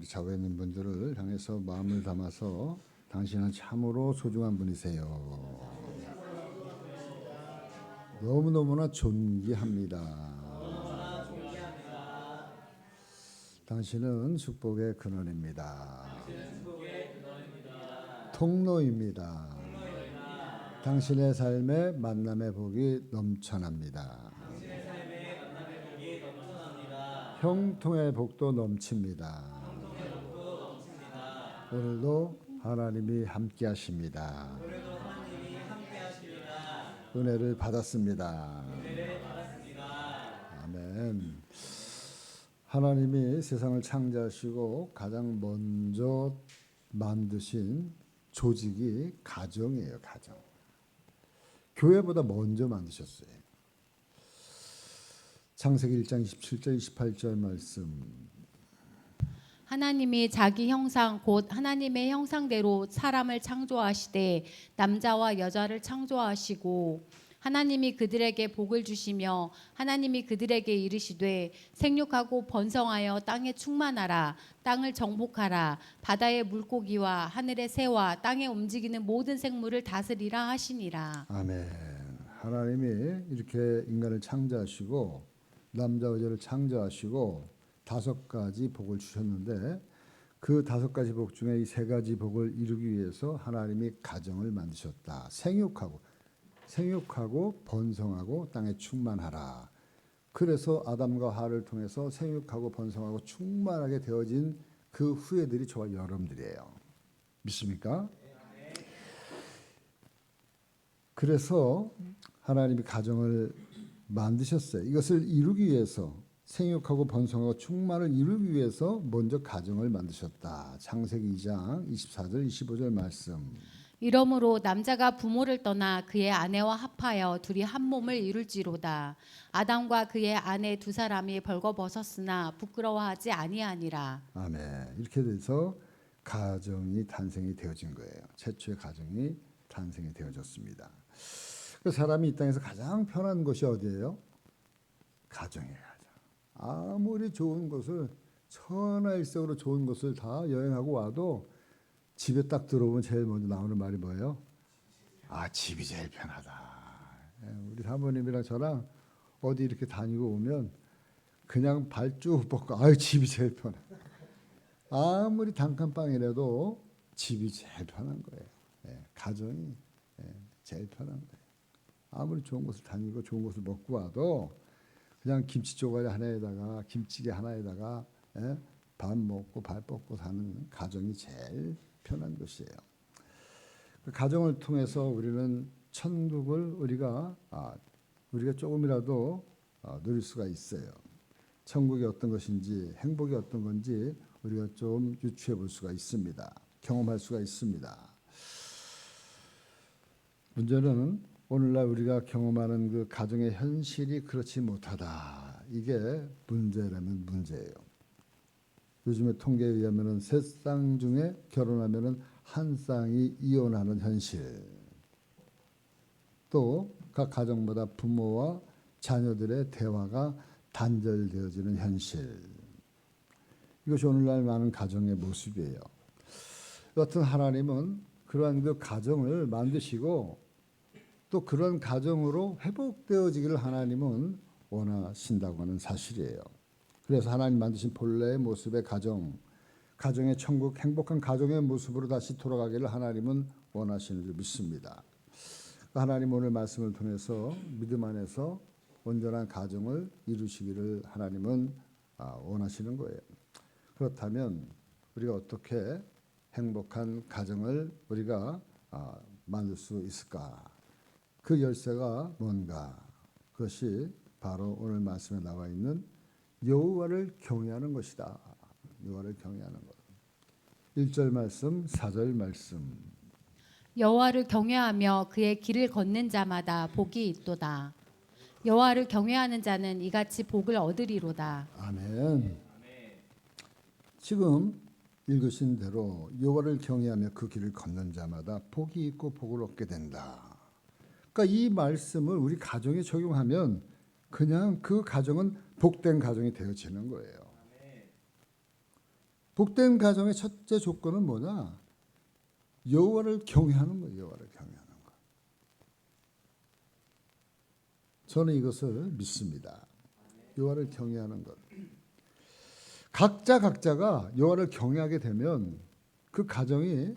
우리 좌우에 있는 분들을 향해서 마음을 담아서 당신은 참으로 소중한 분이세요. 너무너무나 존귀합니다. 당신은 축복의 근원입니다. 통로입니다. 당신의 삶에 만남의 복이 넘쳐납니다. 형통의 복도 넘칩니다. 오늘도 하나님이 함께 하십니다. 은혜를 받았습니다. 아멘. 하나님이 세상을 창조하시고 가장 먼저 만드신 조직이 가정이에요. 가정. 교회보다 먼저 만드셨어요. 창세기 1장 27절 28절 말씀. 하나님이 자기 형상 곧 하나님의 형상대로 사람을 창조하시되 남자와 여자를 창조하시고 하나님이 그들에게 복을 주시며 하나님이 그들에게 이르시되 생육하고 번성하여 땅에 충만하라 땅을 정복하라 바다의 물고기와 하늘의 새와 땅에 움직이는 모든 생물을 다스리라 하시니라. 아멘. 하나님이 이렇게 인간을 창조하시고 남자와 여자를 창조하시고 5가지 복을 주셨는데 그 5가지 복 중에 이 3가지 복을 이루기 위해서 하나님이 가정을 만드셨다. 생육하고 번성하고 땅에 충만하라. 그래서 아담과 하와를 통해서 생육하고 번성하고 충만하게 되어진 그 후예들이 저와 여러분들이에요. 믿습니까? 그래서 하나님이 가정을 만드셨어요. 이것을 이루기 위해서 생육하고 번성하고 충만을 이루기 위해서 먼저 가정을 만드셨다. 창세기 2장 24절 25절 말씀. 이러므로 남자가 부모를 떠나 그의 아내와 합하여 둘이 한 몸을 이룰지로다. 아담과 그의 아내 2사람이 벌거벗었으나 부끄러워하지 아니하니라. 아멘. 이렇게 돼서 가정이 탄생이 되어진 거예요. 최초의 가정이 탄생이 되어졌습니다. 그 사람이 이 땅에서 가장 편한 곳이 어디예요? 가정이에요. 아무리 좋은 곳을 천하일색으로 좋은 곳을 다 여행하고 와도 집에 딱 들어오면 제일 먼저 나오는 말이 뭐예요? 아, 집이 제일 편하다. 우리 사모님이랑 저랑 어디 이렇게 다니고 오면 그냥 발 쭉 뻗고 아유 집이 제일 편해. 아무리 단칸방이라도 집이 제일 편한 거예요. 가정이 제일 편한 거예요. 아무리 좋은 곳을 다니고 좋은 곳을 먹고 와도 그냥 김치 쪼가리 하나에다가 김찌개 하나에다가 밥 먹고 발 뻗고 사는 가정이 제일 편한 것이에요. 그 가정을 통해서 우리는 천국을 우리가 조금이라도 누릴 수가 있어요. 천국이 어떤 것인지 행복이 어떤 건지 우리가 좀 유추해 볼 수가 있습니다. 경험할 수가 있습니다. 문제는 오늘날 우리가 경험하는 그 가정의 현실이 그렇지 못하다. 이게 문제라면 문제예요. 요즘에 통계에 의하면 3쌍 중에 결혼하면 1쌍이 이혼하는 현실. 또 각 가정마다 부모와 자녀들의 대화가 단절되어지는 현실. 이것이 오늘날 많은 가정의 모습이에요. 여하튼 하나님은 그러한 그 가정을 만드시고 또 그런 가정으로 회복되어지기를 하나님은 원하신다고 하는 사실이에요. 그래서 하나님 만드신 본래의 모습의 가정의 천국, 행복한 가정의 모습으로 다시 돌아가기를 하나님은 원하시는 줄 믿습니다. 하나님 오늘 말씀을 통해서 믿음 안에서 온전한 가정을 이루시기를 하나님은 원하시는 거예요. 그렇다면 우리가 어떻게 행복한 가정을 우리가 만들 수 있을까? 그 열쇠가 뭔가? 그것이 바로 오늘 말씀에 나와 있는 여호와를 경외하는 것이다. 여호와를 경외하는 것. 1절 말씀, 4절 말씀. 여호와를 경외하며 그의 길을 걷는 자마다 복이 있도다. 여호와를 경외하는 자는 이같이 복을 얻으리로다. 아멘. 지금 읽으신 대로 여호와를 경외하며 그 길을 걷는 자마다 복이 있고 복을 얻게 된다. 그러니까 이 말씀을 우리 가정에 적용하면 그냥 그 가정은 복된 가정이 되어지는 거예요. 복된 가정의 첫째 조건은 뭐냐? 여호와를 경외하는 거예요. 여호와를 경외하는 거. 저는 이것을 믿습니다. 여호와를 경외하는 것. 각자가 여호와를 경외하게 되면 그 가정이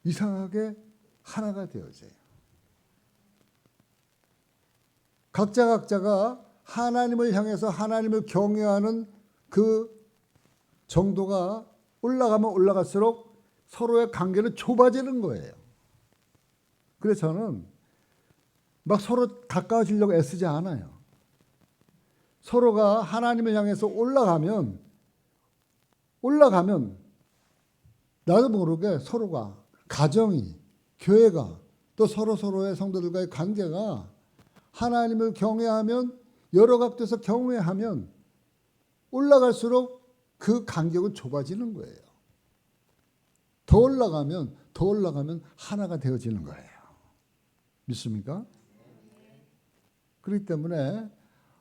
이상하게 하나가 되어져요. 각자가 하나님을 향해서 하나님을 경외하는 그 정도가 올라가면 올라갈수록 서로의 관계는 좁아지는 거예요. 그래서 저는 막 서로 가까워지려고 애쓰지 않아요. 서로가 하나님을 향해서 올라가면 나도 모르게 서로가, 가정이, 교회가, 또 서로의 성도들과의 관계가 하나님을 경외하면, 여러 각도에서 경외하면 올라갈수록 그 간격은 좁아지는 거예요. 더 올라가면 하나가 되어지는 거예요. 믿습니까? 그렇기 때문에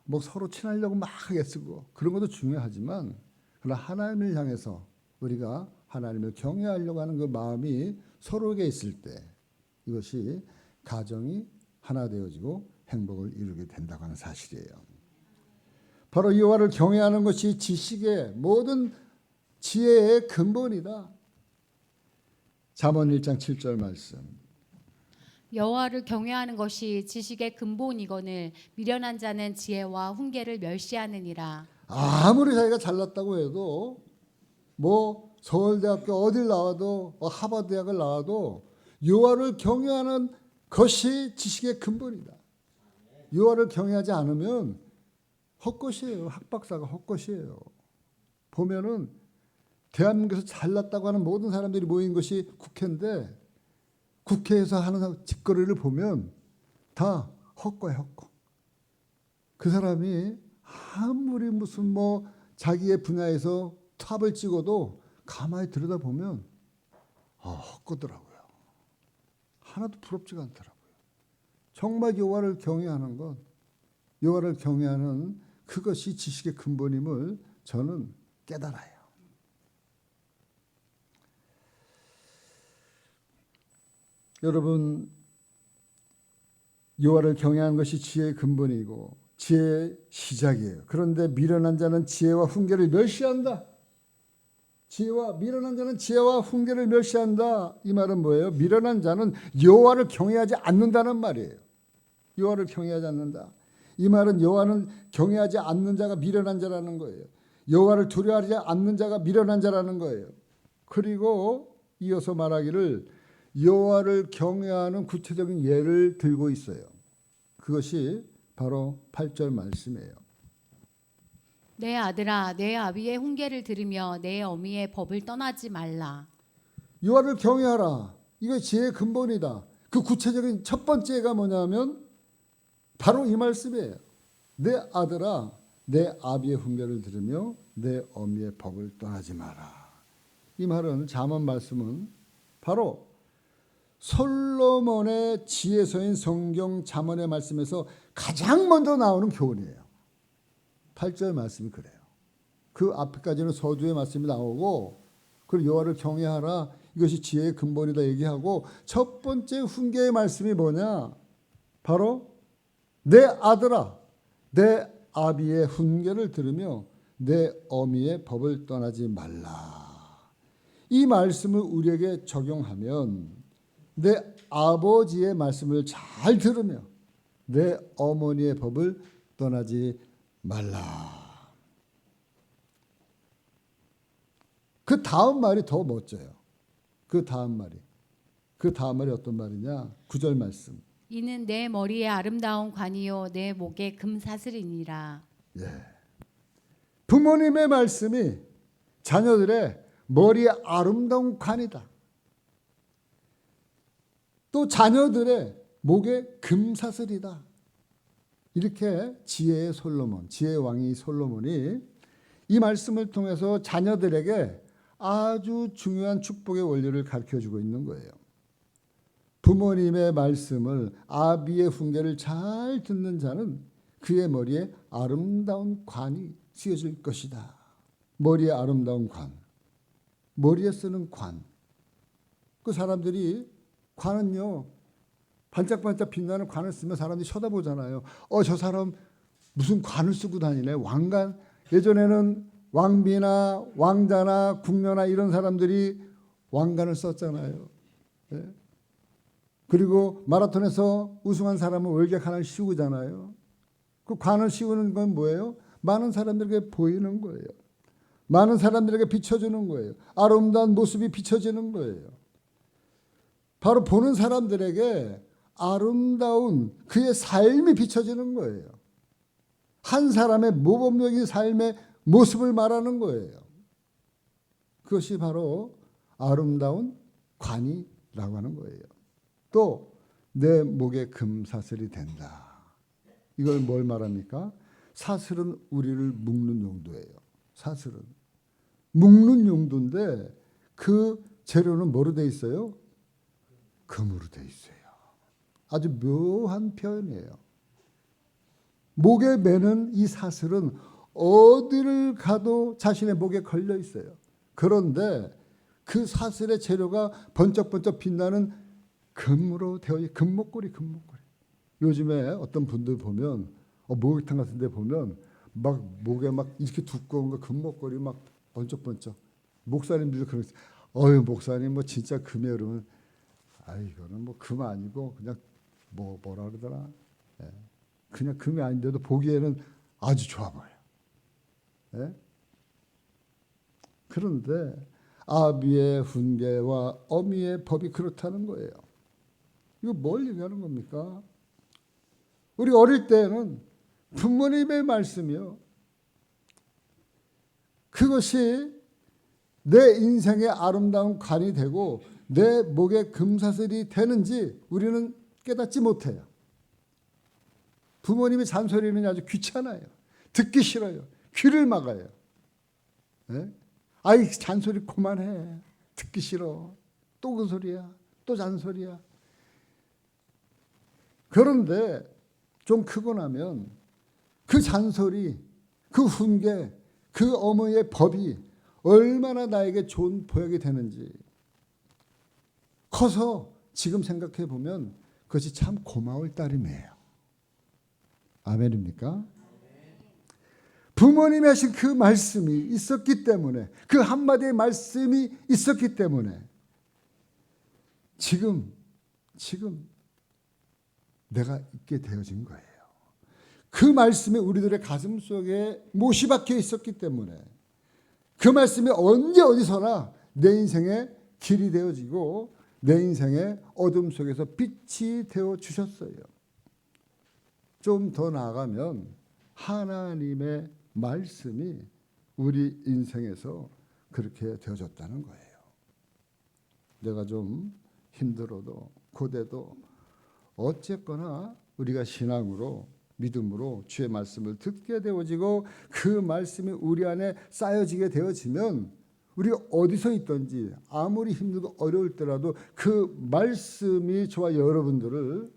뭐 서로 친하려고 막 애쓰고 그런 것도 중요하지만, 그러나 하나님을 향해서 우리가 하나님을 경외하려고 하는 그 마음이 서로에게 있을 때 이것이 가정이 하나 되어지고 행복을 이루게 된다고 하는 사실이에요. 바로 여호와를 경외하는 것이 지식의 모든 지혜의 근본이다. 잠언 1장 7절 말씀. 여호와를 경외하는 것이 지식의 근본이거늘 미련한 자는 지혜와 훈계를 멸시하느니라. 아무리 자기가 잘났다고 해도 뭐 서울대학교 어딜 나와도 하버드 대학을 나와도 여호와를 경외하는 것이 지식의 근본이다. 여호와를 경외하지 않으면 헛것이에요. 학박사가 헛것이에요. 보면은 대한민국에서 잘났다고 하는 모든 사람들이 모인 것이 국회인데, 국회에서 하는 짓거리를 보면 다 헛거야, 헛거. 그 사람이 아무리 무슨 뭐 자기의 분야에서 탑을 찍어도 가만히 들여다보면 헛거더라고요. 하나도 부럽지가 않더라고요. 정말 여호와를 경외하는 것, 여호와를 경외하는 그것이 지식의 근본임을 저는 깨달아요. 여러분, 여호와를 경외하는 것이 지혜의 근본이고 지혜의 시작이에요. 그런데 미련한 자는 지혜와 훈계를 멸시한다. 미련한 자는 지혜와 훈계를 멸시한다. 이 말은 뭐예요? 미련한 자는 여호와를 경외하지 않는다는 말이에요. 여호와를 경외하지 않는다. 이 말은 여호와는 경외하지 않는 자가 미련한 자라는 거예요. 여호와를 두려워하지 않는 자가 미련한 자라는 거예요. 그리고 이어서 말하기를 여호와를 경외하는 구체적인 예를 들고 있어요. 그것이 바로 8절 말씀이에요. 내 아들아, 내 아비의 훈계를 들으며 내 어미의 법을 떠나지 말라. 여호와를 경외하라. 이거 지혜의 근본이다. 그 구체적인 첫 번째가 뭐냐면 바로 이 말씀이에요. 내 아들아, 내 아비의 훈계를 들으며 내 어미의 법을 떠나지 마라. 이 말은 잠언 말씀은 바로 솔로몬의 지혜서인 성경 잠언의 말씀에서 가장 먼저 나오는 교훈이에요. 8절 말씀이 그래요. 그 앞에까지는 서두의 말씀이 나오고, 그리고 여호와를 경외하라, 이것이 지혜의 근본이다 얘기하고, 첫 번째 훈계의 말씀이 뭐냐? 바로 내 아들아, 내 아비의 훈계를 들으며 내 어미의 법을 떠나지 말라. 이 말씀을 우리에게 적용하면 내 아버지의 말씀을 잘 들으며 내 어머니의 법을 떠나지 말라. 그 다음 말이 더 멋져요. 그 다음 말이 어떤 말이냐? 9절 말씀. 이는 내 머리에 아름다운 관이요 내 목에 금사슬이니라. 예. 부모님의 말씀이 자녀들의 머리에 아름다운 관이다. 또 자녀들의 목에 금사슬이다. 이렇게 지혜의 솔로몬, 지혜의 왕이 솔로몬이 이 말씀을 통해서 자녀들에게 아주 중요한 축복의 원리를 가르쳐주고 있는 거예요. 부모님의 말씀을, 아비의 훈계를 잘 듣는 자는 그의 머리에 아름다운 관이 씌워질 것이다. 머리에 아름다운 관. 머리에 쓰는 관. 그 사람들이 관은요, 반짝반짝 빛나는 관을 쓰면 사람들이 쳐다보잖아요. 저 사람 무슨 관을 쓰고 다니네. 왕관. 예전에는 왕비나 왕자나 궁녀나 이런 사람들이 왕관을 썼잖아요. 예? 그리고 마라톤에서 우승한 사람은 월계 관을 씌우잖아요. 그 관을 씌우는 건 뭐예요? 많은 사람들에게 보이는 거예요. 많은 사람들에게 비춰주는 거예요. 아름다운 모습이 비춰지는 거예요. 바로 보는 사람들에게 아름다운 그의 삶이 비춰지는 거예요. 한 사람의 모범적인 삶의 모습을 말하는 거예요. 그것이 바로 아름다운 관이라고 하는 거예요. 또 내 목에 금사슬이 된다. 이걸 뭘 말합니까? 사슬은 우리를 묶는 용도예요. 사슬은 묶는 용도인데 그 재료는 뭐로 돼 있어요? 금으로 돼 있어요. 아주 묘한 표현이에요. 목에 매는 이 사슬은 어디를 가도 자신의 목에 걸려 있어요. 그런데 그 사슬의 재료가 번쩍번쩍 빛나는 금으로 되어 있어요. 금목걸이. 요즘에 어떤 분들 보면 목욕탕 같은 데 보면 막 목에 막 이렇게 두꺼운 거 금목걸이 막 번쩍번쩍. 목사님들도 그러세요. 목사님 뭐 진짜 금이에요. 그러면 이거는 뭐 금 아니고 그냥 뭐라 그러더라. 예. 그냥 금이 아닌데도 보기에는 아주 좋아 보여요. 예? 그런데 아비의 훈계와 어미의 법이 그렇다는 거예요. 이거 뭘 얘기하는 겁니까? 우리 어릴 때는 부모님의 말씀이요. 그것이 내 인생의 아름다운 관이 되고 내 목에 금사슬이 되는지 우리는 깨닫지 못해요. 부모님의 잔소리는 아주 귀찮아요. 듣기 싫어요. 귀를 막아요. 네? 잔소리 그만해. 듣기 싫어. 또 그 소리야. 또 잔소리야. 그런데 좀 크고 나면 그 잔소리, 그 훈계, 그 어머니의 법이 얼마나 나에게 좋은 보약이 되는지 커서 지금 생각해 보면 그것이 참 고마울 따름이에요. 아멘입니까? 부모님이 하신 그 말씀이 있었기 때문에, 그 한마디의 말씀이 있었기 때문에 지금 내가 있게 되어진 거예요. 그 말씀이 우리들의 가슴 속에 못이 박혀 있었기 때문에 그 말씀이 언제 어디서나 내 인생의 길이 되어지고 내 인생의 어둠 속에서 빛이 되어 주셨어요. 좀 더 나아가면 하나님의 말씀이 우리 인생에서 그렇게 되어졌다는 거예요. 내가 좀 힘들어도 고대도 어쨌거나 우리가 신앙으로 믿음으로 주의 말씀을 듣게 되어지고 그 말씀이 우리 안에 쌓여지게 되어지면 우리가 어디서 있든지 아무리 힘들고 어려울 때라도 그 말씀이 저와 여러분들을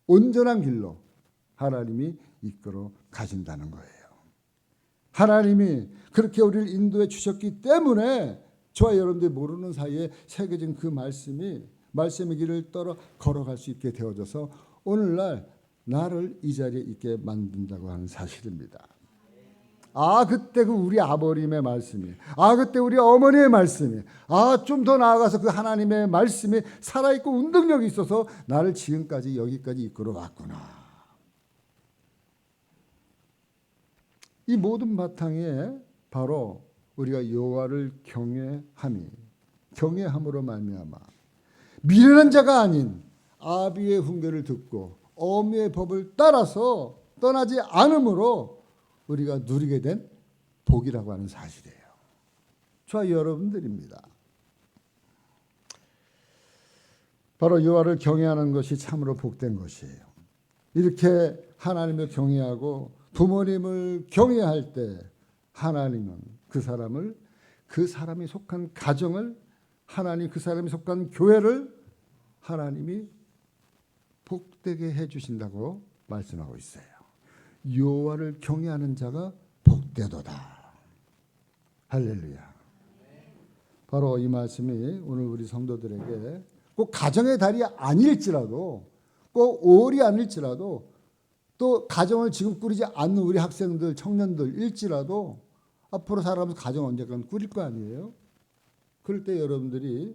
온전한 길로 하나님이 이끌어 가신다는 거예요. 하나님이 그렇게 우리를 인도해 주셨기 때문에 저와 여러분들이 모르는 사이에 새겨진 그 말씀의 길을 따라 걸어갈 수 있게 되어져서 오늘날 나를 이 자리에 있게 만든다고 하는 사실입니다. 그때 그 우리 아버님의 말씀이, 그때 우리 어머니의 말씀이, 좀 더 나아가서 그 하나님의 말씀이 살아있고 운동력이 있어서 나를 지금까지 여기까지 이끌어 왔구나. 이 모든 바탕에 바로 우리가 여호와를 경외함으로 말미암아 미련한 자가 아닌 아비의 훈계를 듣고 어미의 법을 따라서 떠나지 않음으로 우리가 누리게 된 복이라고 하는 사실이에요. 저와 여러분들입니다. 바로 여호와를 경외하는 것이 참으로 복된 것이에요. 이렇게 하나님을 경외하고 부모님을 경외할 때 하나님은 그 사람이 속한 가정을 그 사람이 속한 교회를 하나님이 복되게 해주신다고 말씀하고 있어요. 여호와를 경외하는 자가 복되도다. 할렐루야. 바로 이 말씀이 오늘 우리 성도들에게 꼭 가정의 달이 아닐지라도 꼭 5월이 아닐지라도 또 가정을 지금 꾸리지 않는 우리 학생들, 청년들일지라도 앞으로 살아가면서 가정 언젠간 꾸릴 거 아니에요? 그럴 때 여러분들이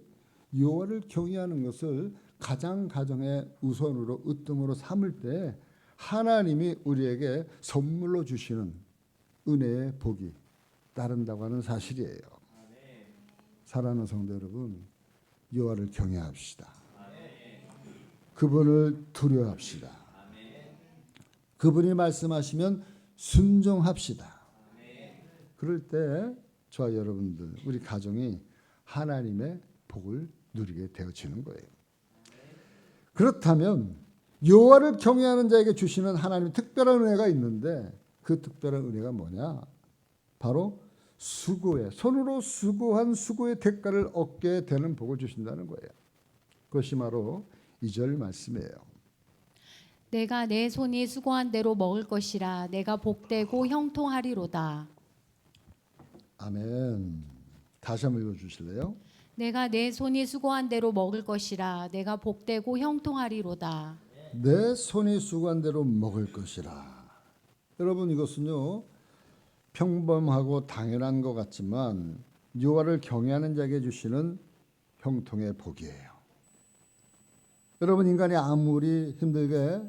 여호와를 경외하는 것을 가장 가정의 우선으로 으뜸으로 삼을 때 하나님이 우리에게 선물로 주시는 은혜의 복이 따른다고 하는 사실이에요. 사랑하는 성도 여러분, 여호와를 경외합시다. 그분을 두려워합시다. 그분이 말씀하시면 순종합시다. 그럴 때 저와 여러분들, 우리 가정이 하나님의 복을 누리게 되어지는 거예요. 그렇다면 여호와를 경외하는 자에게 주시는 하나님의 특별한 은혜가 있는데 그 특별한 은혜가 뭐냐? 바로 수고의, 손으로 수고한 수고의 대가를 얻게 되는 복을 주신다는 거예요. 그것이 바로 2절 말씀이에요. 내가 내 손이 수고한 대로 먹을 것이라 내가 복되고 형통하리로다. 아멘. 다시 한번 읽어주실래요? 내가 내 손이 수고한 대로 먹을 것이라 내가 복되고 형통하리로다. 내 손이 수고한 대로 먹을 것이라. 여러분, 이것은요 평범하고 당연한 것 같지만 여호와를 경외하는 자에게 주시는 형통의 복이에요. 여러분, 인간이 아무리 힘들게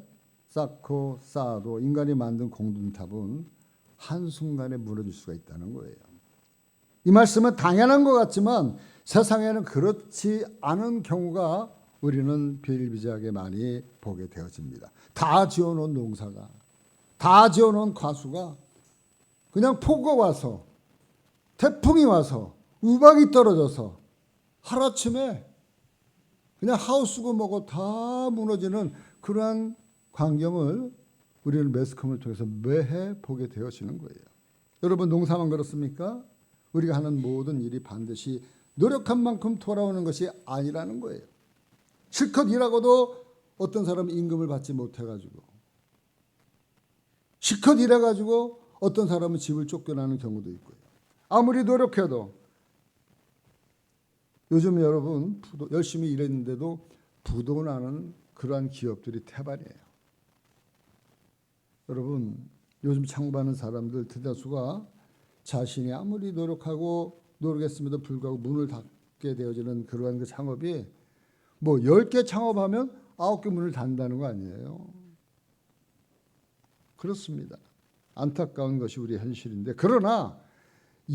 쌓고 쌓아도 인간이 만든 공든탑은 한순간에 무너질 수가 있다는 거예요. 이 말씀은 당연한 것 같지만 세상에는 그렇지 않은 경우가 우리는 비일비재하게 많이 보게 되어집니다. 다 지어놓은 농사가, 다 지어놓은 과수가 그냥 폭우가 와서, 태풍이 와서, 우박이 떨어져서 하루아침에 그냥 하우스고 뭐고 다 무너지는 그러한 광경을 우리는 매스컴을 통해서 매해 보게 되어지는 거예요. 여러분, 농사만 그렇습니까? 우리가 하는 모든 일이 반드시 노력한 만큼 돌아오는 것이 아니라는 거예요. 실컷 일하고도 어떤 사람은 임금을 받지 못해가지고, 실컷 일해가지고 어떤 사람은 집을 쫓겨나는 경우도 있고요. 아무리 노력해도 요즘 여러분 열심히 일했는데도 부도 나는 그러한 기업들이 태반이에요. 여러분, 요즘 창업하는 사람들 대다수가 자신이 아무리 노력하고 노력했음에도 불구하고 문을 닫게 되어지는 그러한 그 창업이 뭐 10개 창업하면 9개 문을 닫는다는 거 아니에요. 그렇습니다. 안타까운 것이 우리의 현실인데, 그러나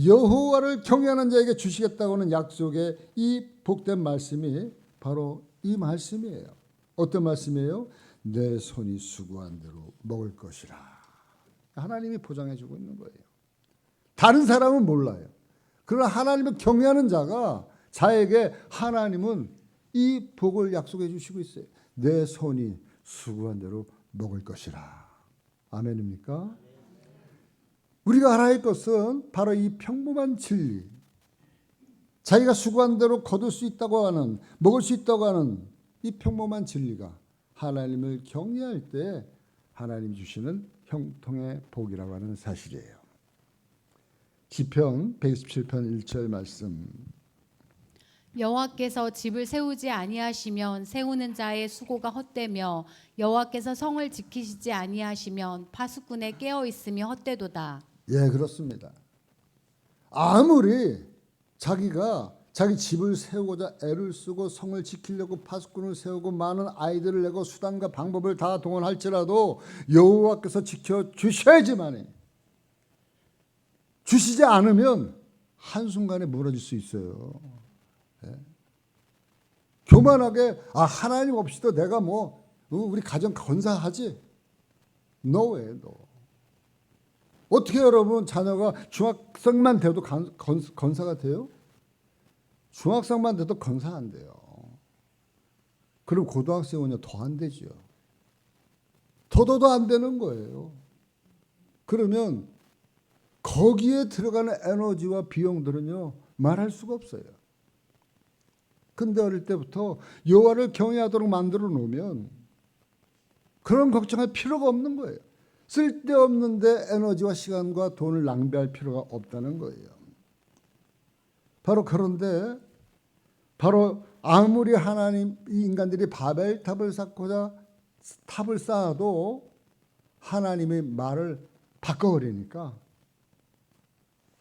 여호와를 경외하는 자에게 주시겠다고 하는 약속의 이 복된 말씀이 바로 이 말씀이에요. 어떤 말씀이에요? 내 손이 수고한 대로 먹을 것이라. 하나님이 보장해 주고 있는 거예요. 다른 사람은 몰라요. 그러나 하나님을 경외하는 자에게 하나님은 이 복을 약속해 주시고 있어요. 내 손이 수고한 대로 먹을 것이라. 아멘입니까? 우리가 알아야 할 것은 바로 이 평범한 진리, 자기가 수고한 대로 거둘 수 있다고 하는, 먹을 수 있다고 하는 이 평범한 진리가 하나님을 경외할 때 하나님 주시는 형통의 복이라고 하는 사실이에요. 시편 127편 1절 말씀. 여호와께서 집을 세우지 아니하시면 세우는 자의 수고가 헛되며 여호와께서 성을 지키시지 아니하시면 파수꾼의 깨어 있음이 헛되도다. 예, 그렇습니다. 아무리 자기가 자기 집을 세우고자 애를 쓰고 성을 지키려고 파수꾼을 세우고 많은 아이들을 내고 수단과 방법을 다 동원할지라도 여호와께서 지켜주셔야지만이, 주시지 않으면 한순간에 무너질 수 있어요. 예. 교만하게 하나님 없이도 내가 우리 가정 건사하지? No way, no. 어떻게 여러분 자녀가 중학생만 돼도 건사가 돼요? 중학생만 돼도 건사 안 돼요. 그럼 고등학생은요 더 안 되죠. 더더더 안 되는 거예요. 그러면 거기에 들어가는 에너지와 비용들은요 말할 수가 없어요. 근데 어릴 때부터 여호와를 경외하도록 만들어 놓으면 그런 걱정할 필요가 없는 거예요. 쓸데없는데 에너지와 시간과 돈을 낭비할 필요가 없다는 거예요. 바로 그런데 바로 아무리 하나님 이 인간들이 바벨탑을 쌓고자 탑을 쌓아도 하나님의 말을 바꿔버리니까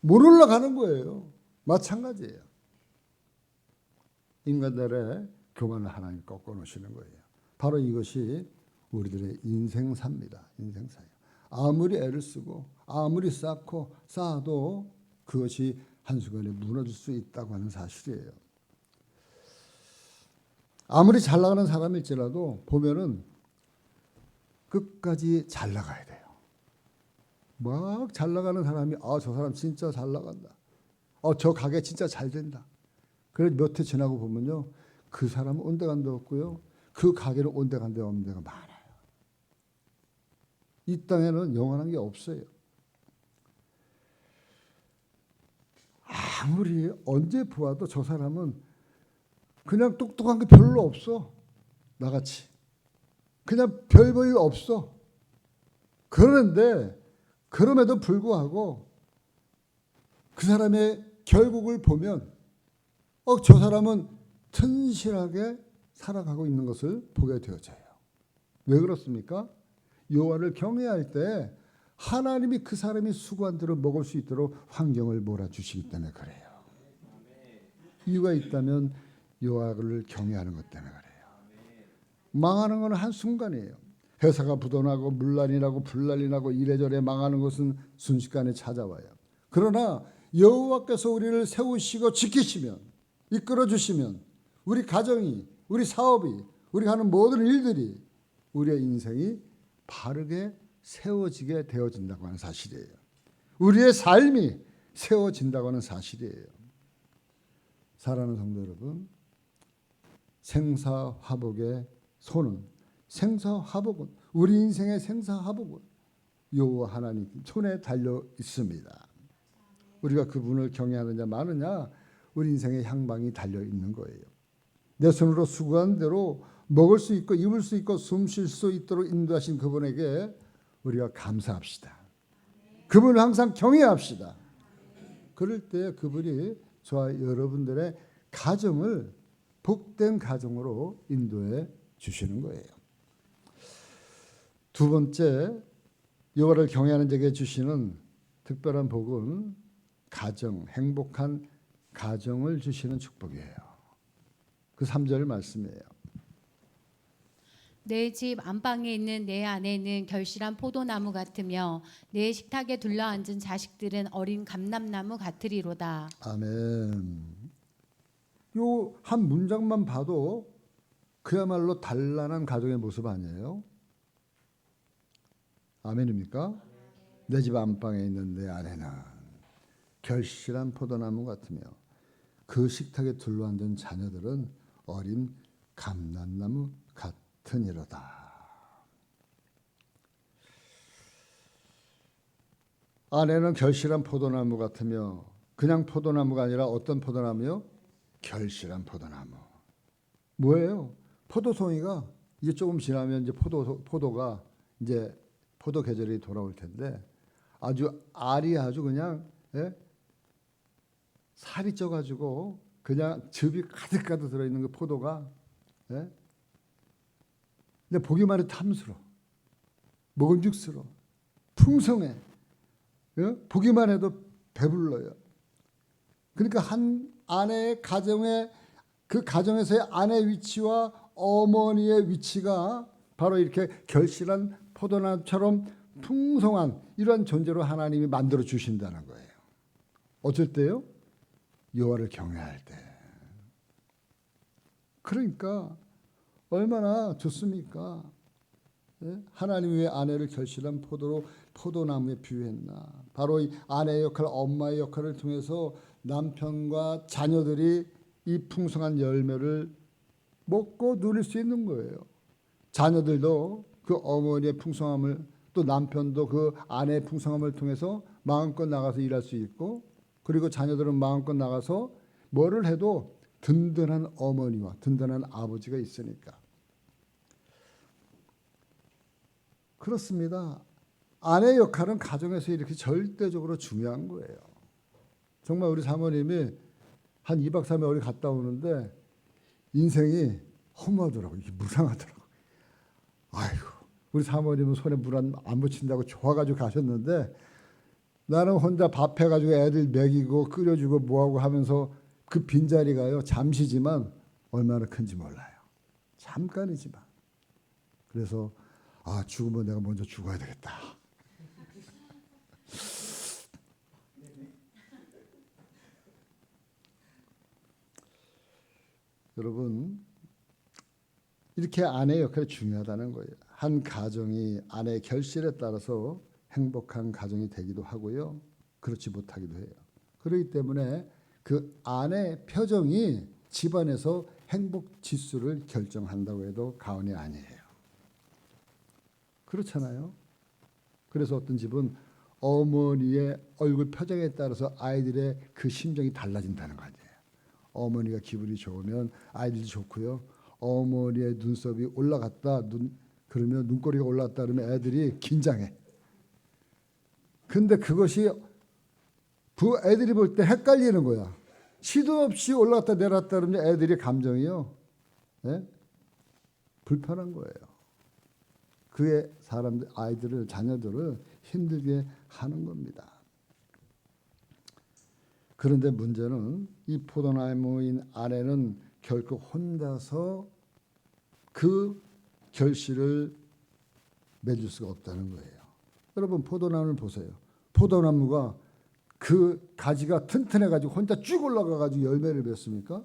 못 올라가는 거예요. 마찬가지예요. 인간들의 교만을 하나님 꺾어놓으시는 거예요. 바로 이것이 우리들의 인생사입니다. 인생사예요. 아무리 애를 쓰고 아무리 쌓아도 그것이 한순간에 무너질 수 있다고 하는 사실이에요. 아무리 잘 나가는 사람일지라도 보면은 끝까지 잘 나가야 돼요. 막 잘 나가는 사람이 저 사람 진짜 잘 나간다. 저 가게 진짜 잘 된다. 그래 몇 해 지나고 보면요. 그 사람은 온데간데 없고요. 그 가게는 온데간데 없는 데가 많아요. 이 땅에는 영원한 게 없어요. 아무리 언제 보아도 저 사람은 그냥 똑똑한 게 별로 없어. 나같이. 그냥 별 볼 일 없어. 그러는데 그럼에도 불구하고 그 사람의 결국을 보면 저 사람은 튼실하게 살아가고 있는 것을 보게 되어져요. 왜 그렇습니까? 여호와를 경외할 때 하나님이 그 사람이 수고한 대로 먹을 수 있도록 환경을 몰아주시기 때문에 그래요. 이유가 있다면 여호와를 경외하는 것 때문에 그래요. 망하는 건 한순간이에요. 회사가 부도나고 물난리 나고 불난리 나고 이래저래 망하는 것은 순식간에 찾아와요. 그러나 여호와께서 우리를 세우시고 지키시면 이끌어 주시면 우리 가정이 우리 사업이 우리가 하는 모든 일들이 우리의 인생이 바르게 세워지게 되어진다고 하는 사실이에요. 우리의 삶이 세워진다고 하는 사실이에요. 사랑하는 성도 여러분, 생사화복의 손은 생사화복은 우리 인생의 생사화복은 여호와 하나님 손에 달려 있습니다. 우리가 그분을 경외하느냐 마느냐 우리 인생의 향방이 달려 있는 거예요. 내 손으로 수고한 대로 먹을 수 있고 입을 수 있고 숨 쉴 수 있도록 인도하신 그분에게 우리가 감사합시다. 그분을 항상 경외합시다. 그럴 때 그분이 저와 여러분들의 가정을 복된 가정으로 인도해 주시는 거예요. 두 번째, 여호와를 경외하는 자에게 주시는 특별한 복은 가정, 행복한 가정을 주시는 축복이에요. 그 3절 말씀이에요. 내 집 안방에 있는 내 아내는 결실한 포도나무 같으며 내 식탁에 둘러앉은 자식들은 어린 감람나무 같으리로다. 아멘. 요 한 문장만 봐도 그야말로 단란한 가정의 모습 아니에요? 아멘입니까? 내 집 안방에 있는 내 아내는 결실한 포도나무 같으며 그 식탁에 둘러앉은 자녀들은 어린 감람나무 같으니로다. 아내는 결실한 포도나무 같으며 그냥 포도나무가 아니라 어떤 포도나무요? 결실한 포도나무. 뭐예요? 포도송이가 이제 조금 지나면 이제 포도가 이제 포도 계절이 돌아올 텐데 아주 알이 아주 그냥 살이 쪄가지고 그냥 즙이 가득가득 들어있는 그 포도가 근데 보기만 해도 탐스러워, 먹음직스러워, 풍성해, 보기만 해도 배불러요. 그러니까 한 아내의 가정의 그 가정에서의 아내 위치와 어머니의 위치가 바로 이렇게 결실한 포도나무처럼 풍성한 이러한 존재로 하나님이 만들어 주신다는 거예요. 어쩔 때요? 여호와를 경외할 때. 그러니까 얼마나 좋습니까? 하나님이 왜 아내를 결실한 포도나무에 비유했나? 바로 이 아내의 역할, 엄마의 역할을 통해서 남편과 자녀들이 이 풍성한 열매를 먹고 누릴 수 있는 거예요. 자녀들도 그 어머니의 풍성함을, 또 남편도 그 아내의 풍성함을 통해서 마음껏 나가서 일할 수 있고, 그리고 자녀들은 마음껏 나가서 뭐를 해도 든든한 어머니와 든든한 아버지가 있으니까. 그렇습니다. 아내의 역할은 가정에서 이렇게 절대적으로 중요한 거예요. 정말 우리 사모님이 한 2박 3일 어디 갔다 오는데 인생이 허무하더라고. 이게 무상하더라고. 아이고, 우리 사모님은 손에 물 안 묻힌다고 좋아가지고 가셨는데 나는 혼자 밥 해가지고 애들 먹이고 끓여주고 뭐하고 하면서 그 빈자리가요, 잠시지만 얼마나 큰지 몰라요. 잠깐이지만. 그래서 죽으면 내가 먼저 죽어야 되겠다. 여러분, 이렇게 아내의 역할이 중요하다는 거예요. 한 가정이 아내의 결실에 따라서 행복한 가정이 되기도 하고요, 그렇지 못하기도 해요. 그렇기 때문에 그 아내의 표정이 집안에서 행복 지수를 결정한다고 해도 과언이 아니에요. 그렇잖아요. 그래서 어떤 집은 어머니의 얼굴 표정에 따라서 아이들의 그 심정이 달라진다는 거 아니에요. 어머니가 기분이 좋으면 아이들도 좋고요. 어머니의 눈썹이 올라갔다, 그러면 눈꼬리가 올라갔다 그러면 애들이 긴장해. 근데 그것이 애들이 볼 때 헷갈리는 거야. 시도 없이 올라갔다 내려갔다 그러면 애들이 감정이요, 불편한 거예요. 그의 아이들을, 자녀들을 힘들게 하는 겁니다. 그런데 문제는 이 포도나무인 아내는 결코 혼자서 그 결실을 맺을 수가 없다는 거예요. 여러분, 포도나무를 보세요. 포도나무가 그 가지가 튼튼해가지고 혼자 쭉 올라가가지고 열매를 맺습니까?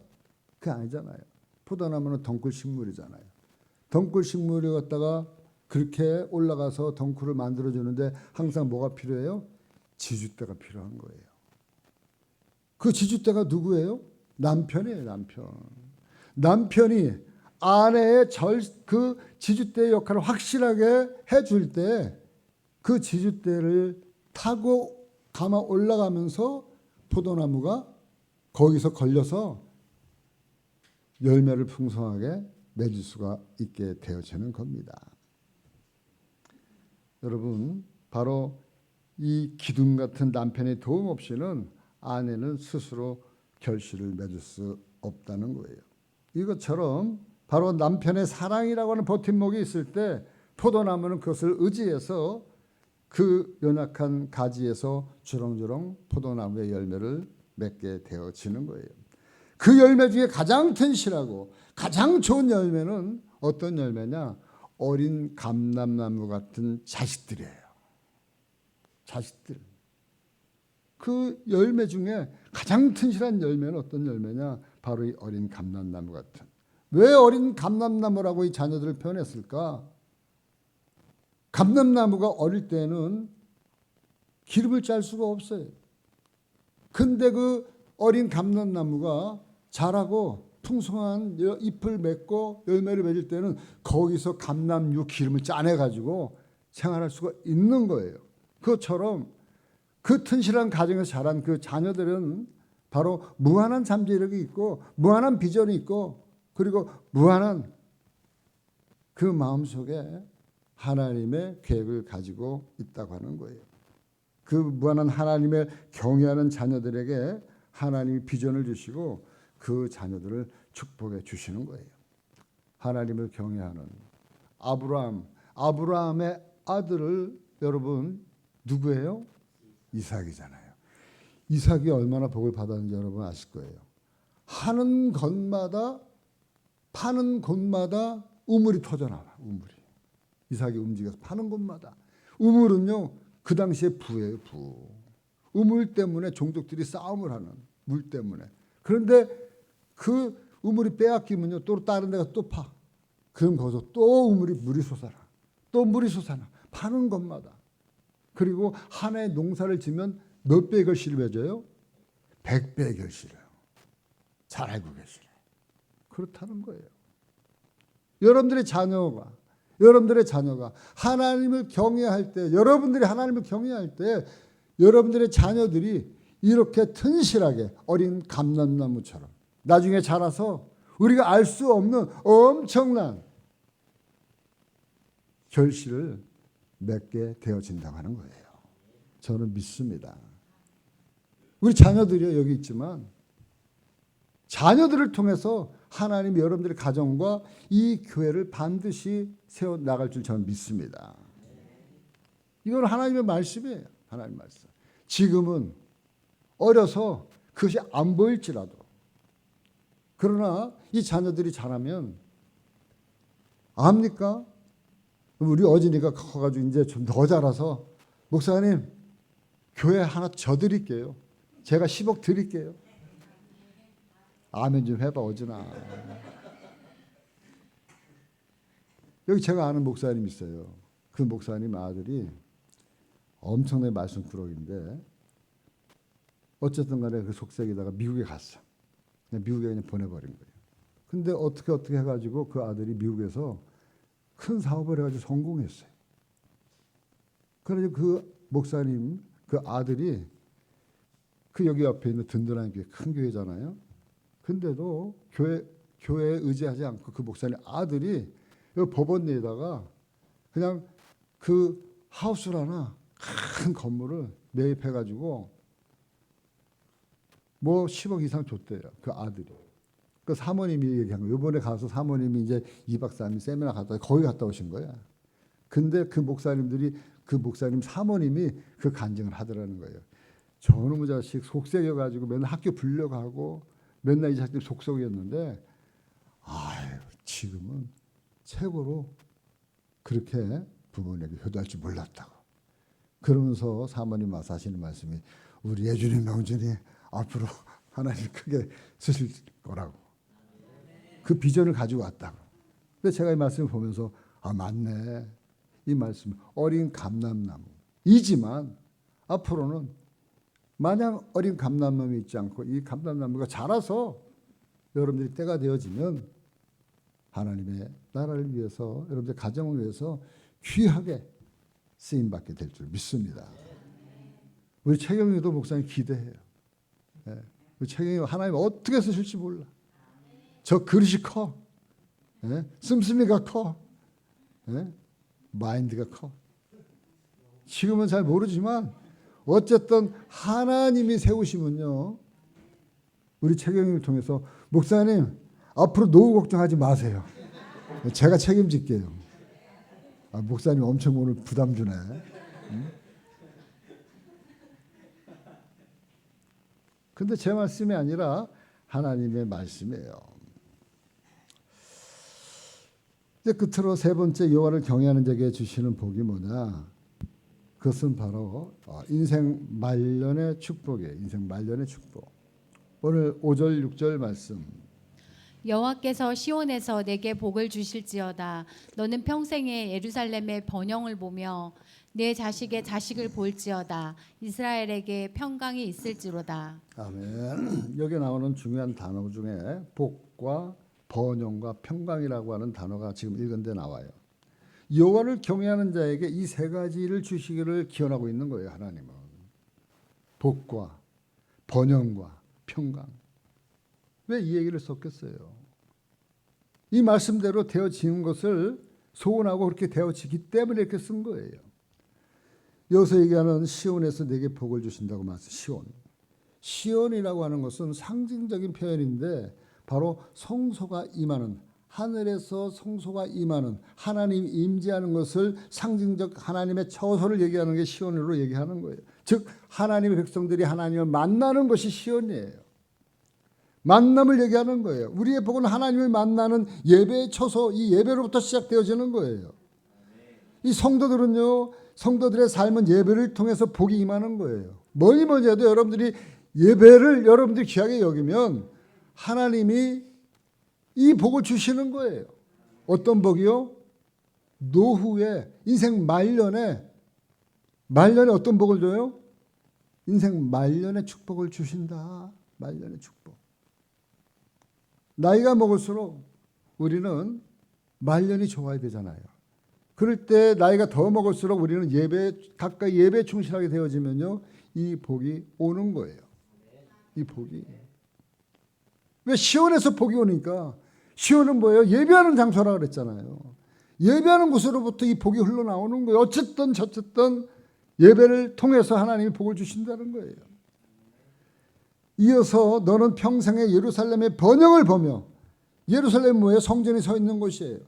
그게 아니잖아요. 포도나무는 덩굴식물이잖아요. 덩굴식물이 갖다가 그렇게 올라가서 덩굴을 만들어주는데 항상 뭐가 필요해요? 지주대가 필요한 거예요. 그 지주대가 누구예요? 남편이에요, 남편. 남편이 아내의 그 지주대의 역할을 확실하게 해줄 때 그 지주대를 타고 감아 올라가면서 포도나무가 거기서 걸려서 열매를 풍성하게 맺을 수가 있게 되어지는 겁니다. 여러분, 바로 이 기둥 같은 남편의 도움 없이는 아내는 스스로 결실을 맺을 수 없다는 거예요. 이것처럼 바로 남편의 사랑이라고 하는 버팀목이 있을 때 포도나무는 그것을 의지해서 그 연약한 가지에서 주렁주렁 포도나무의 열매를 맺게 되어지는 거예요. 그 열매 중에 가장 튼실하고 가장 좋은 열매는 어떤 열매냐? 어린 감람나무 같은 자식들이에요. 자식들. 그 열매 중에 가장 튼실한 열매는 어떤 열매냐? 바로 이 어린 감람나무 같은. 왜 어린 감람나무라고 이 자녀들을 표현했을까? 감람나무가 어릴 때는 기름을 짤 수가 없어요. 근데 그 어린 감람나무가 자라고 풍성한 잎을 맺고 열매를 맺을 때는 거기서 감람유 기름을 짜내가지고 생활할 수가 있는 거예요. 그것처럼 그 튼실한 가정에서 자란 그 자녀들은 바로 무한한 잠재력이 있고 무한한 비전이 있고 그리고 무한한 그 마음속에 하나님의 계획을 가지고 있다고 하는 거예요. 그 무한한 하나님을 경외하는 자녀들에게 하나님이 비전을 주시고 그 자녀들을 축복해 주시는 거예요. 하나님을 경외하는 아브라함의 아들을 여러분 누구예요? 이삭이잖아요. 이삭이 얼마나 복을 받았는지 여러분 아실 거예요. 하는 곳마다 파는 곳마다 우물이 터져나와. 우물이. 이삭이 움직여서 파는 곳마다. 우물은요 그 당시에 부예요. 부. 우물 때문에 종족들이 싸움을 하는 물 때문에. 그런데 그 우물이 빼앗기면요 또 다른 데가 또 파. 그럼 거기서 또 물이 솟아나. 또 물이 솟아나. 파는 곳마다. 그리고 한 해 농사를 지면 몇 배의 결실을 맺어요? 100배의 결실을. 잘 알고 계시네. 그렇다는 거예요. 여러분들의 자녀가 하나님을 경외할 때, 여러분들이 하나님을 경외할 때 여러분들의 자녀들이 이렇게 튼실하게 어린 감람나무처럼 나중에 자라서 우리가 알 수 없는 엄청난 결실을 맺게 되어진다고 하는 거예요. 저는 믿습니다. 우리 자녀들이 여기 있지만 자녀들을 통해서 하나님이 여러분들의 가정과 이 교회를 반드시 세워나갈 줄 저는 믿습니다. 이건 하나님의 말씀이에요. 하나님의 말씀. 지금은 어려서 그것이 안 보일지라도, 그러나 이 자녀들이 자라면 압니까? 우리 어진이가 커가지고 이제 좀 더 자라서 목사님 교회 하나 저 드릴게요. 제가 10억 드릴게요. 아멘 좀 해봐 어진아. 여기 제가 아는 목사님 있어요. 그 목사님 아들이 엄청나게 말씀꾸러기인데 어쨌든 간에 그 속색에다가 미국에 갔어. 그냥 미국에 그냥 보내버린 거예요. 근데 어떻게 해가지고 그 아들이 미국에서 큰 사업을 해가지고 성공했어요. 그래서 그 목사님 그 아들이 그 여기 옆에 있는 든든한 교회, 큰 교회잖아요. 근데도 교회에 의지하지 않고 그 목사님 아들이 여기 법원 내에다가 그냥 그 하우스를 하나 큰 건물을 매입해가지고 뭐 10억 이상 줬대요. 그 아들이. 그 사모님이 얘기한 거예요. 이번에 가서 사모님이 이제 2박 3일 세미나 갔다 거기 갔다 오신 거야. 근데 그 목사님들이 그 목사님 사모님이 그 간증을 하더라는 거예요. 저놈의 자식 속썩여가지고 맨날 학교 불려가고 맨날 이 자식들 속썩였는데 아유 지금은 최고로 그렇게 부모님에게 효도할 줄 몰랐다고. 그러면서 사모님 와서 하시는 말씀이 우리 예준이 명준이 앞으로 하나님 크게 쓰실 거라고. 그 비전을 가지고 왔다고. 근데 제가 이 말씀을 보면서 아 맞네. 이 말씀 어린 감람나무이지만 앞으로는 마냥 어린 감람나무 있지 않고 이 감람나무가 자라서 여러분들이 때가 되어지면 하나님의 나라를 위해서 여러분들 가정을 위해서 귀하게 쓰임받게 될 줄 믿습니다. 우리 최경희도 목사님 기대해요. 우리 최경희 하나님 어떻게 쓰실지 몰라. 저 그릇이 커. 씀씀이가 커. 마인드가 커. 지금은 잘 모르지만 어쨌든 하나님이 세우시면요. 우리 최경희를 통해서 목사님 앞으로 노후 걱정하지 마세요. 제가 책임질게요. 아, 목사님 엄청 오늘 부담 주네. 근데 제 말씀이 아니라 하나님의 말씀이에요. 이제 끝으로 세 번째 여호와를 경외하는 자에게 주시는 복이 뭐냐? 그것은 바로 인생 말년의 축복이에요. 인생 말년의 축복. 오늘 5절 6절 말씀. 여호와께서 시온에서 내게 복을 주실지어다. 너는 평생에 예루살렘의 번영을 보며 내 자식의 자식을 볼지어다. 이스라엘에게 평강이 있을지로다. 아멘. 여기 나오는 중요한 단어 중에 복과 번영과 평강이라고 하는 단어가 지금 읽은 데 나와요. 여호와를 경외하는 자에게 이 세 가지를 주시기를 기원하고 있는 거예요. 하나님은. 복과 번영과 평강. 왜 이 얘기를 썼겠어요? 이 말씀대로 되어지는 것을 소원하고 그렇게 되어지기 때문에 이렇게 쓴 거예요. 여기서 얘기하는 시온에서 내게 복을 주신다고 말씀. 시온. 시온이라고 하는 것은 상징적인 표현인데 바로 성소가 임하는, 하늘에서 성소가 임하는, 하나님 임재하는 것을 상징적 하나님의 처소를 얘기하는 게 시온으로 얘기하는 거예요. 즉 하나님의 백성들이 하나님을 만나는 것이 시온이에요. 만남을 얘기하는 거예요. 우리의 복은 하나님을 만나는 예배의 처소, 이 예배로부터 시작되어지는 거예요. 이 성도들은요, 성도들의 삶은 예배를 통해서 복이 임하는 거예요. 뭐니 해도 여러분들이 예배를 여러분들이 귀하게 여기면 하나님이 이 복을 주시는 거예요. 어떤 복이요? 노후에 인생 말년에 어떤 복을 줘요? 인생 말년의 축복을 주신다. 말년의 축복. 나이가 먹을수록 우리는 말년이 좋아야 되잖아요. 그럴 때 나이가 더 먹을수록 우리는 가까이 예배에 충실하게 되어지면요, 이 복이 오는 거예요. 이 복이. 왜 시온에서 복이 오니까? 시온은 뭐예요? 예배하는 장소라 그랬잖아요. 예배하는 곳으로부터 이 복이 흘러나오는 거예요. 어쨌든 저쨌든 예배를 통해서 하나님이 복을 주신다는 거예요. 이어서 너는 평생에 예루살렘의 번영을 보며, 예루살렘 뭐예요? 성전이 서 있는 곳이에요.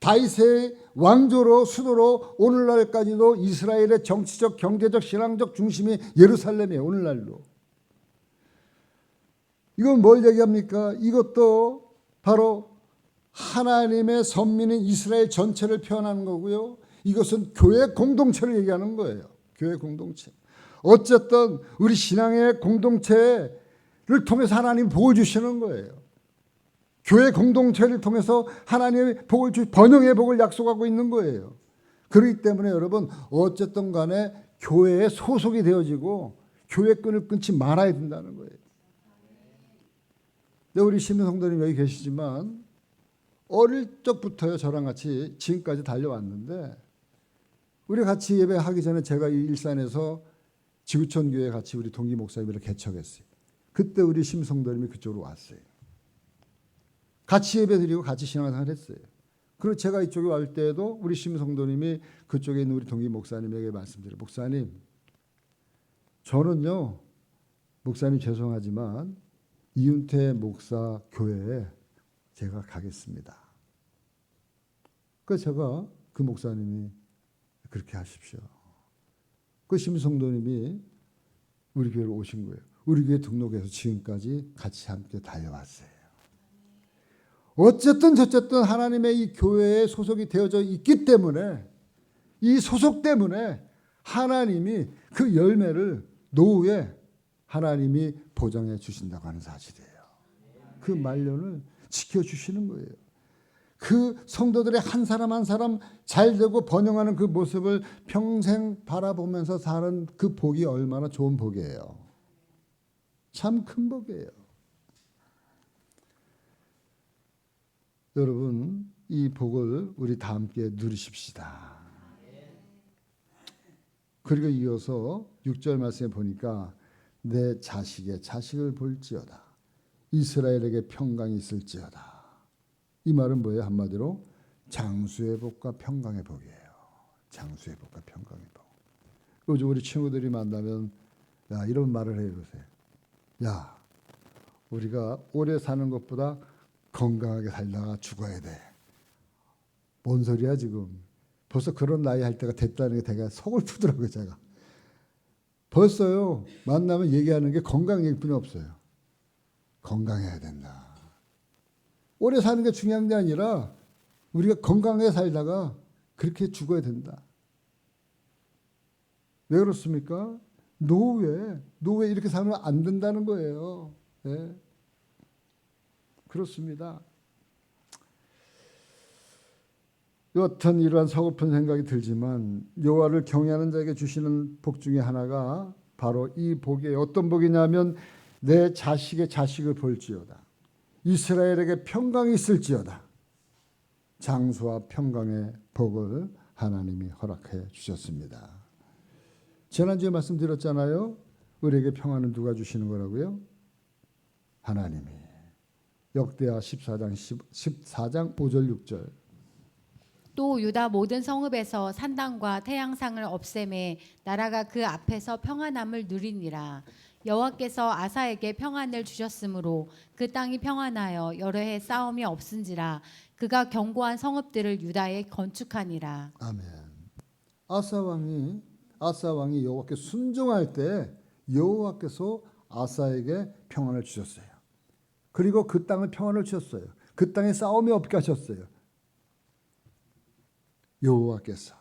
다윗의 왕조로 수도로 오늘날까지도 이스라엘의 정치적, 경제적, 신앙적 중심이 예루살렘이에요. 오늘날도. 이건 뭘 얘기합니까? 이것도 바로 하나님의 선민인 이스라엘 전체를 표현하는 거고요. 이것은 교회 공동체를 얘기하는 거예요. 교회 공동체. 어쨌든 우리 신앙의 공동체를 통해서 하나님 복을 주시는 거예요. 교회 공동체를 통해서 하나님의 복을 번영의 복을 약속하고 있는 거예요. 그렇기 때문에 여러분 어쨌든 간에 교회에 소속이 되어지고 교회 끈을 끊지 말아야 된다는 거예요. 우리 신민 성도님 여기 계시지만 어릴 적부터요 저랑 같이 지금까지 달려왔는데, 우리 같이 예배하기 전에 제가 이 일산에서 지구촌 교회 같이 우리 동기 목사님을 개척했어요. 그때 우리 신민 성도님이 그쪽으로 왔어요. 같이 예배드리고 같이 신앙생활 했어요. 그리고 제가 이쪽에 올 때에도 우리 신민 성도님이 그쪽에 있는 우리 동기 목사님에게 말씀드려요. 목사님, 저는요 목사님 죄송하지만 이윤태 목사 교회에 제가 가겠습니다. 그래서 제가 그 목사님이 그렇게 하십시오. 그 신민 성도님이 우리 교회로 오신 거예요. 우리 교회 등록해서 지금까지 같이 함께 달려왔어요. 어쨌든 저쨌든 하나님의 이 교회에 소속이 되어져 있기 때문에, 이 소속 때문에 하나님이 그 열매를 노후에 하나님이 보장해 주신다고 하는 사실이에요. 그 말년을 지켜주시는 거예요. 그 성도들의 한 사람 한 사람 잘되고 번영하는 그 모습을 평생 바라보면서 사는 그 복이 얼마나 좋은 복이에요. 참 큰 복이에요. 여러분 이 복을 우리 다 함께 누리십시다. 그리고 이어서 6절 말씀에 보니까 내 자식의 자식을 볼지어다. 이스라엘에게 평강이 있을지어다. 이 말은 뭐예요? 한마디로 장수의 복과 평강의 복이에요. 장수의 복과 평강의 복. 요즘 우리 친구들이 만나면 야 이런 말을 해요. 요새. 야 우리가 오래 사는 것보다 건강하게 살다가 죽어야 돼. 뭔 소리야 지금. 벌써 그런 나이 할 때가 됐다는 게 되게 속을 푸더라고요. 제가. 벌써요 만나면 얘기하는 게 건강 얘기뿐이 없어요. 건강해야 된다. 오래 사는 게 중요한 게 아니라 우리가 건강하게 살다가 그렇게 죽어야 된다. 왜 그렇습니까? 노후에 이렇게 살면 안 된다는 거예요. 네. 그렇습니다. 여하튼 이러한 서글픈 생각이 들지만 여호와를 경외하는 자에게 주시는 복 중에 하나가 바로 이 복이에요. 어떤 복이냐면 내 자식의 자식을 볼지어다. 이스라엘에게 평강이 있을지어다. 장수와 평강의 복을 하나님이 허락해 주셨습니다. 지난주에 말씀드렸잖아요. 우리에게 평안은 누가 주시는 거라고요? 하나님이. 역대하 14장 5절 6절. 또 유다 모든 성읍에서 산당과 태양상을 없애매 나라가 그 앞에서 평안함을 누리니라. 여호와께서 아사에게 평안을 주셨으므로 그 땅이 평안하여 여러 해 싸움이 없은지라. 그가 견고한 성읍들을 유다에 건축하니라. 아멘. 아사 왕이 여호와께 순종할 때 여호와께서 아사에게 평안을 주셨어요. 그리고 그 땅을 평안을 주셨어요. 그 땅에 싸움이 없게 하셨어요. 여호와께서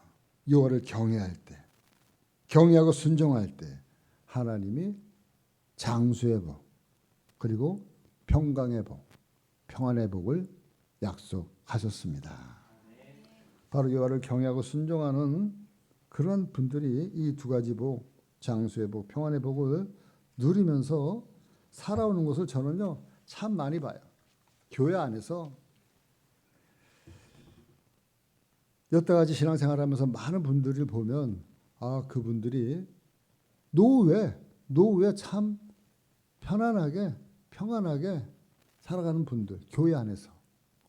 여호와를 경외할 때, 경외하고 순종할 때 하나님이 장수의 복, 그리고 평강의 복, 평안의 복을 약속하셨습니다. 바로 여호와를 경외하고 순종하는 그런 분들이 이 두 가지 복, 장수의 복, 평안의 복을 누리면서 살아오는 것을 저는요 참 많이 봐요. 교회 안에서 여태까지 신앙생활하면서 많은 분들을 보면 그분들이 노후에 참 편안하게 평안하게 살아가는 분들, 교회 안에서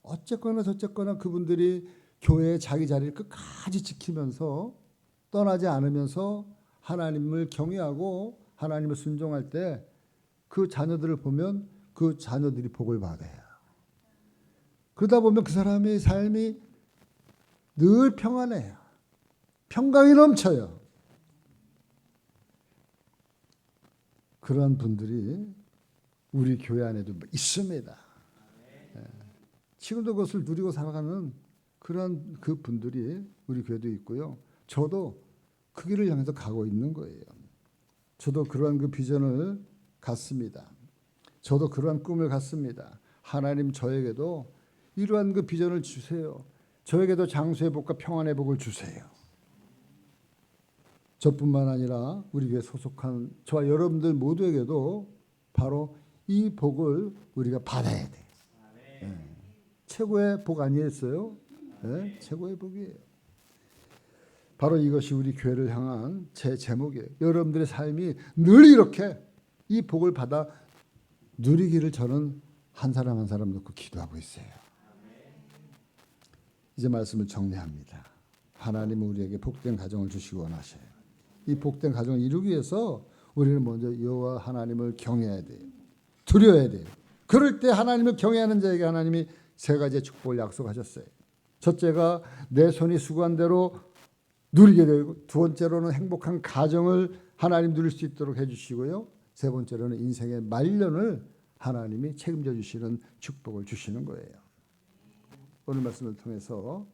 어쨌거나 저쨌거나 그분들이 교회의 자기 자리를 끝까지 지키면서 떠나지 않으면서 하나님을 경외하고 하나님을 순종할 때 그 자녀들을 보면 그 자녀들이 복을 받아요. 그러다 보면 그 사람의 삶이 늘 평안해요. 평강이 넘쳐요. 그런 분들이 우리 교회 안에도 있습니다. 지금도 그것을 누리고 살아가는 그런 그 분들이 우리 교회도 있고요. 저도 그 길을 향해서 가고 있는 거예요. 저도 그러한 그 비전을 갖습니다. 저도 그러한 꿈을 갖습니다. 하나님 저에게도 이러한 그 비전을 주세요. 저에게도 장수의 복과 평안의 복을 주세요. 저뿐만 아니라 우리 교회 소속한 저와 여러분들 모두에게도 바로 이 복을 우리가 받아야 돼요. 네. 최고의 복 아니었어요? 네, 최고의 복이에요. 바로 이것이 우리 교회를 향한 제 제목이에요. 여러분들의 삶이 늘 이렇게 이 복을 받아 누리기를 저는 한 사람 한 사람 놓고 기도하고 있어요. 이제 말씀을 정리합니다. 하나님은 우리에게 복된 가정을 주시기 원하셔요. 이 복된 가정을 이루기 위해서 우리는 먼저 여호와 하나님을 경외해야 돼요. 두려워야 돼요. 그럴 때 하나님을 경외하는 자에게 하나님이 세 가지의 축복을 약속하셨어요. 첫째가 내 손이 수고한 대로 누리게 되고, 두 번째로는 행복한 가정을 하나님 누릴 수 있도록 해주시고요. 세 번째로는 인생의 말년을 하나님이 책임져 주시는 축복을 주시는 거예요. 오늘 말씀을 통해서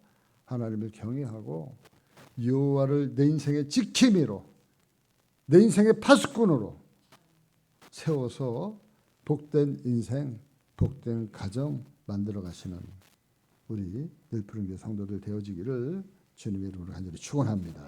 하나님을 경외하고 여호와를 내 인생의 지킴이로, 내 인생의 파수꾼으로 세워서 복된 인생, 복된 가정 만들어 가시는 우리 늘푸른 교회 성도들 되어지기를 주님의 이름으로 간절히 축원합니다.